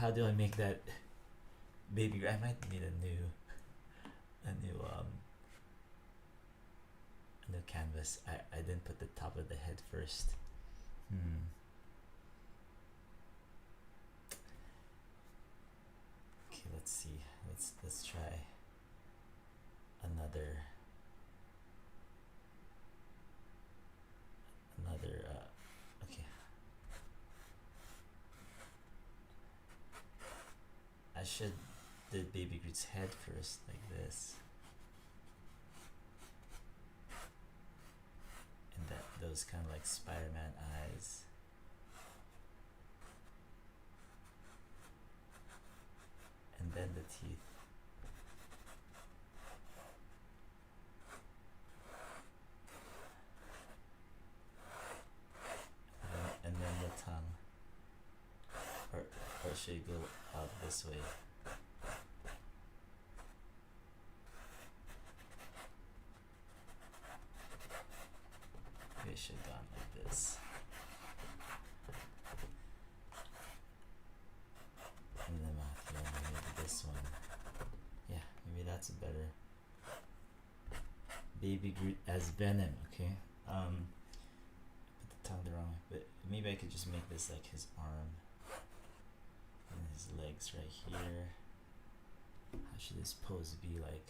how do I make that baby Groot? I might need a new canvas. I didn't put the top of the head first. Okay, let's see. Let's try another okay. I should do baby Groot's head first, like this. And those kind of like Spider-Man eyes. And then the teeth. And then the tongue. Or should it go out this way? Maybe it should have gone like this. And the mouth, yeah, maybe this one. Yeah, maybe that's better. Baby Groot as Venom, okay? Put the tongue the wrong way, but maybe I could just make this like his arm and his legs right here. How should this pose be like?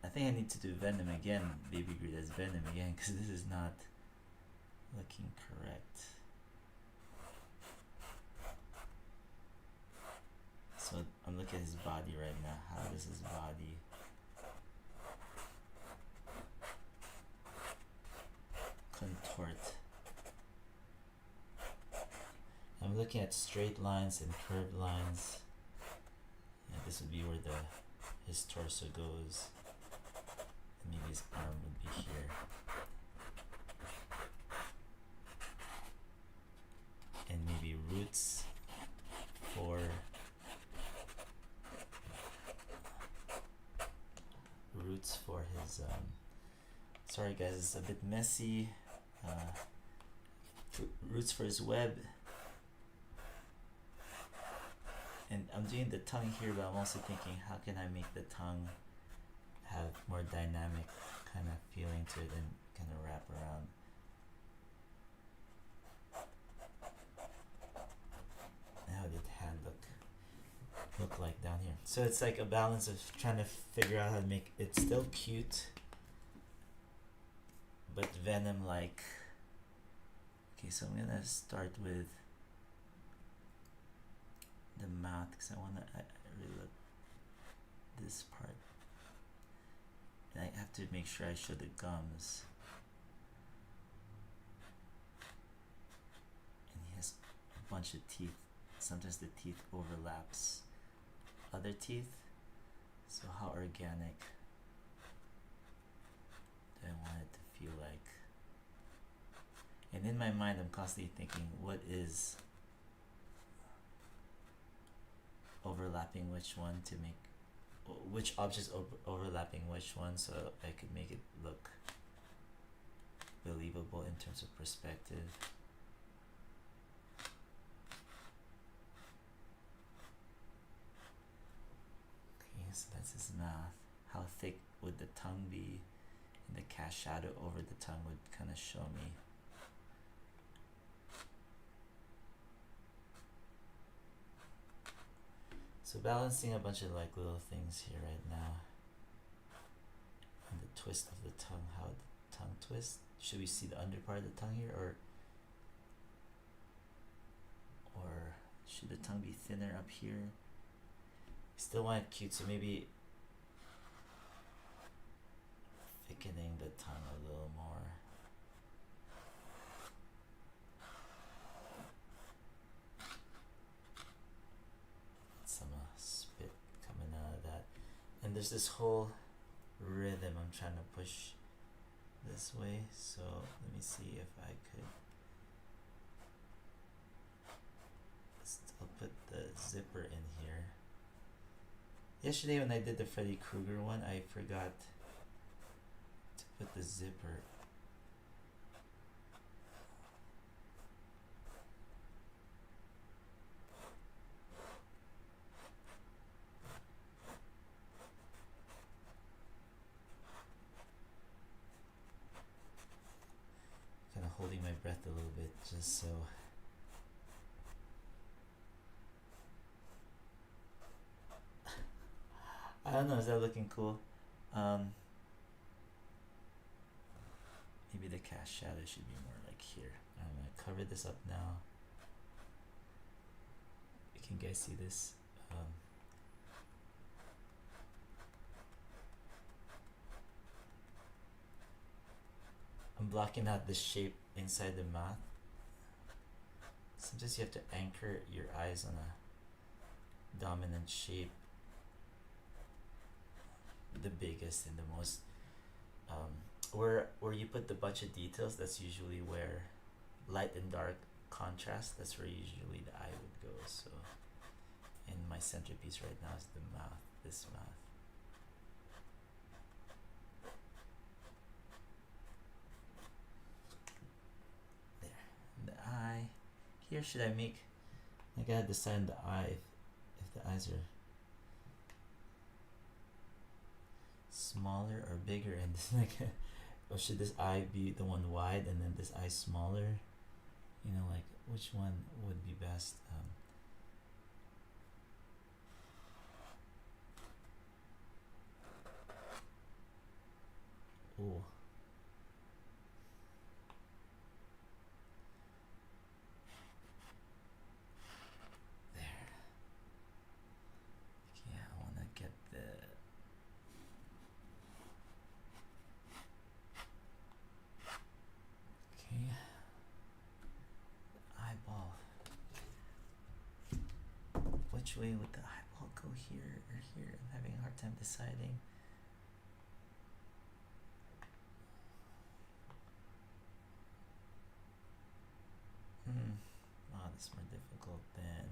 I think I need to do Venom again, Baby Groot as Venom again, because this is not looking correct. So I'm looking at his body right now. How does his body contort? I'm looking at straight lines and curved lines. Yeah, this would be where his torso goes. And maybe his arm would be here. And maybe roots for his sorry guys, it's a bit messy. Roots for his web. And I'm doing the tongue here, but I'm also thinking, how can I make the tongue have more dynamic kind of feeling to it and kind of wrap around? How did hand look like down here? So it's like a balance of trying to figure out how to make it still cute, but Venom like. Okay, so I'm gonna start with the mouth because I really like this part. And I have to make sure I show the gums. And he has a bunch of teeth. Sometimes the teeth overlaps other teeth. So how organic do I want it to feel like? And in my mind, I'm constantly thinking, what is overlapping which one to make, which objects overlapping which one, so I could make it look believable in terms of perspective. Okay, so that's his mouth. How thick would the tongue be? And the cast shadow over the tongue would kind of show me. So balancing a bunch of like little things here right now. And the twist of the tongue, how the tongue twists. Should we see the under part of the tongue here, or should the tongue be thinner up here? Still want it cute, so maybe thickening the tongue a little more. Some spit coming out of that. And there's this whole rhythm I'm trying to push this way, so let me see if I could still put the zipper in here. Yesterday when I did the Freddy Krueger one, I forgot to put the zipper just so I don't know, is that looking cool? Maybe the cast shadow should be more like here. I'm gonna cover this up now. Can you guys see this? I'm blocking out the shape inside the mouth. Sometimes you have to anchor your eyes on a dominant shape, the biggest and the most where you put the bunch of details. That's usually where light and dark contrast. That's where usually the eye would go. So, and my centerpiece right now is the mouth. This mouth. There, and the eye. Here, should I make? I gotta decide on the eye if the eyes are smaller or bigger, and this like, or should this eye be the one wide and then this eye smaller? You know, like which one would be best? Oh. There. Yeah, I wanna get the eyeball. Which way would the eyeball go, here or here? I'm having a hard time deciding. Oh, this is more difficult than.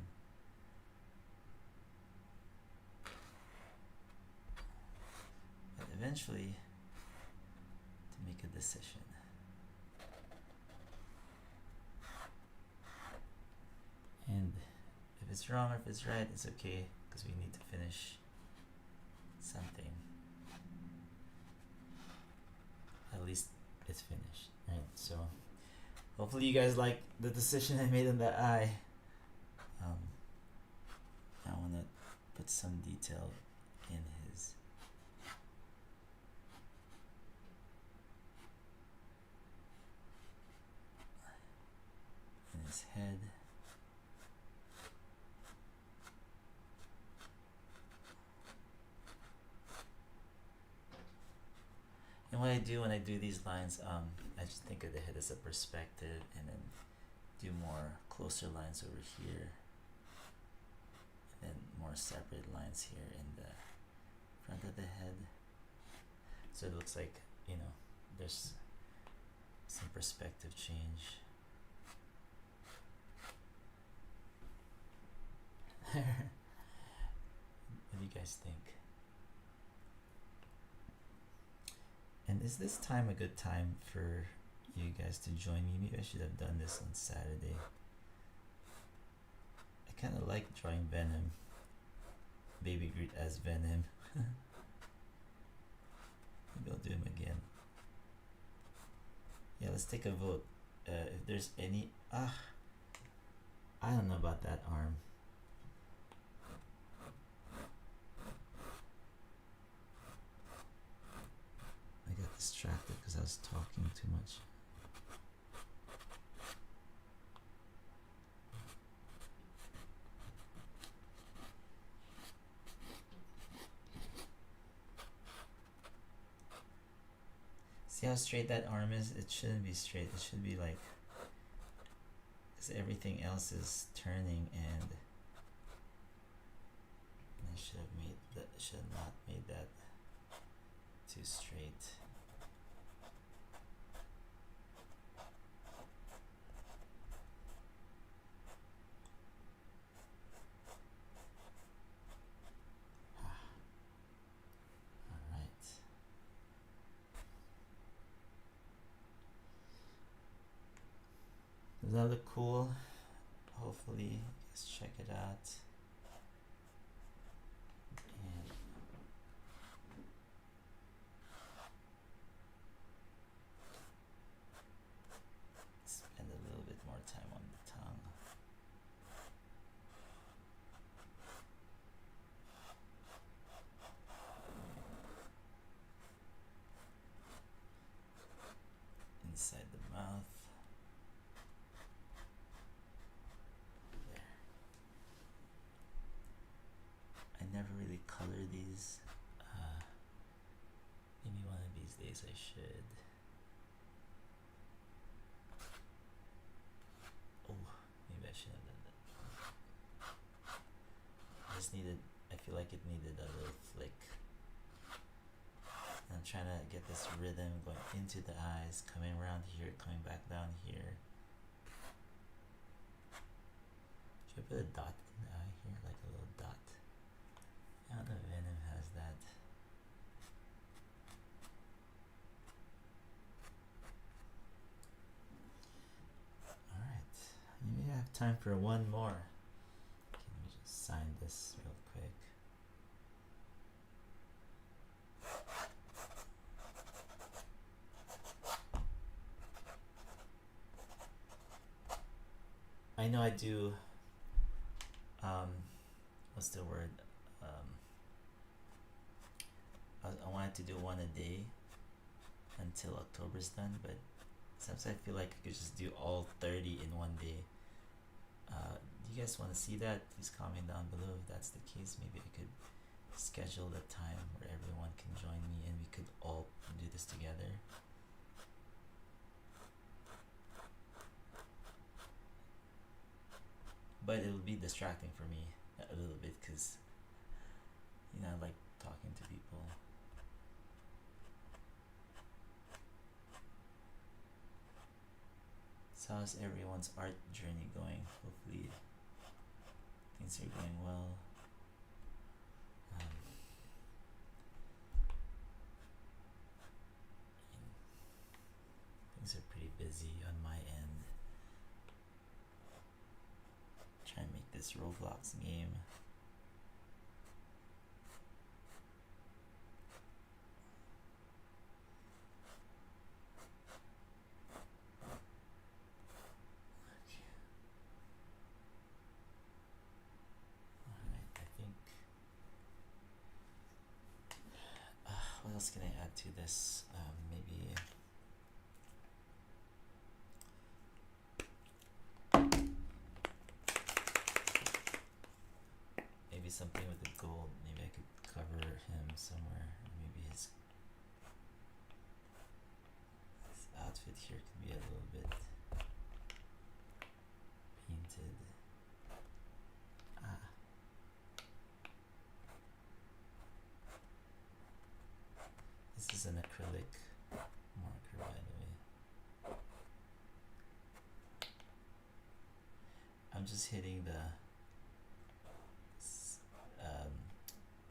But eventually, to make a decision. And if it's wrong or if it's right, it's okay, because we need to finish something. At least it's finished, right? So hopefully you guys like the decision I made on that eye. I want to put some detail in his head. And what I do when I do these lines, I just think of the head as a perspective, and then do more closer lines over here, and then more separate lines here in the front of the head. So it looks like, you know, there's some perspective change. What do you guys think? And is this time a good time for you guys to join me? Maybe I should have done this on Saturday. I kind of like drawing Venom. Baby Groot as Venom. Maybe I'll do him again. Yeah, let's take a vote. If there's any... I don't know about that arm. I got distracted because I was talking too much. See how straight that arm is? It shouldn't be straight. It should be like, because everything else is turning, and I should have made that. Should have not made that too straight. Does that look cool? Hopefully, let's check it out. And spend a little bit more time never really color these. Maybe one of these days I should. Oh, maybe I should have done that. I just needed, I feel like it needed a little flick. And I'm trying to get this rhythm going into the eyes, coming around here, coming back down here. Should I put a dot in the eye here, like a little dot? I don't know if Venom has that. Alright, maybe I have time for one more. Okay, let me just sign this real quick. I know I do, what's the word? I wanted to do one a day until October's done, but sometimes I feel like I could just do all 30 in one day. Do you guys want to see that? Please comment down below if that's the case. Maybe I could schedule the time where everyone can join me and we could all do this together. But it'll be distracting for me a little bit because, you know, I like talking to people. So how's everyone's art journey going? Hopefully things are going well. Things are pretty busy on my end. Try and make this Roblox game. What else can I add to this? Maybe something with the gold. Maybe I could cover him somewhere. Maybe his outfit here could be a little bit painted. This is an acrylic marker, by the way. I'm just hitting the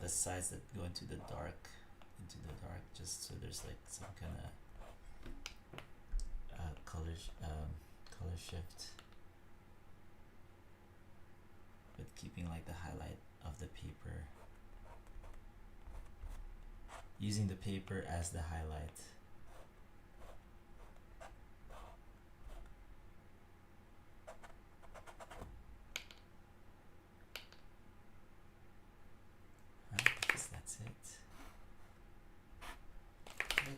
sides that go into the dark, just so there's like some kind of color shift, but keeping like the highlight of the paper. Using the paper as the highlight. Alright, I guess that's it. Okay.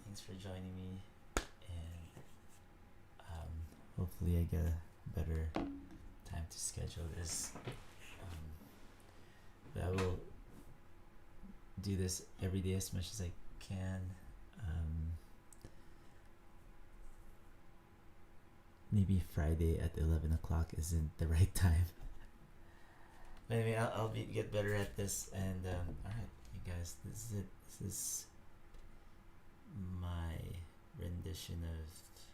Thanks for joining me, and hopefully I get a better time to schedule this. But I will do this every day as much as I can. Maybe Friday at 11 o'clock isn't the right time. But anyway, I'll get better at this. And alright, you guys, this is it. This is my rendition of